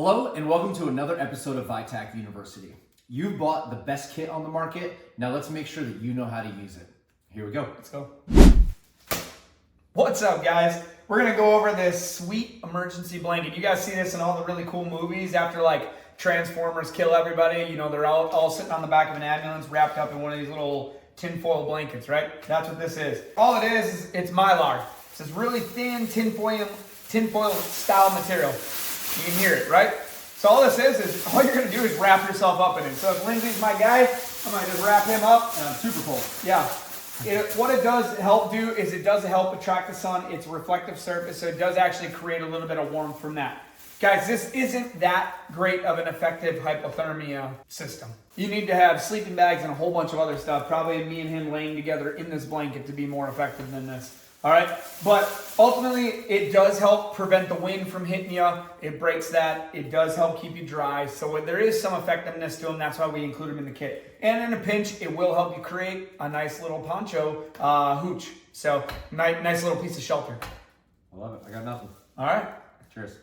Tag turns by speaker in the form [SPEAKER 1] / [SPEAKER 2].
[SPEAKER 1] Hello and welcome to another episode of ViTAC University. You've bought the best kit on the market. Now let's make sure that you know how to use it. Here we go.
[SPEAKER 2] Let's go. What's up, guys? We're gonna go over this sweet emergency blanket. You guys see this in all the really cool movies after like Transformers kill everybody. You know, they're all sitting on the back of an ambulance wrapped up in one of these little tinfoil blankets, right? That's what this is. All it is it's Mylar. It's this really thin tinfoil style material. You can hear it, right? So all this is all you're gonna do is wrap yourself up in it. So if Lindsay's my guy, I'm gonna just wrap him up.
[SPEAKER 1] Super cold.
[SPEAKER 2] Yeah. What it does help do is it does help attract the sun. It's a reflective surface, so it does actually create a little bit of warmth from that. Guys, this isn't that great of an effective hypothermia system. You need to have sleeping bags and a whole bunch of other stuff, probably me and him laying together in this blanket to be more effective than this. All right, but ultimately it does help prevent the wind from hitting you. It breaks that. It does help keep you dry. So there is some effectiveness to them. That's why we include them in the kit. And in a pinch, it will help you create a nice little poncho hooch. So nice little piece of shelter.
[SPEAKER 1] I love it. I got nothing.
[SPEAKER 2] All right.
[SPEAKER 1] Cheers.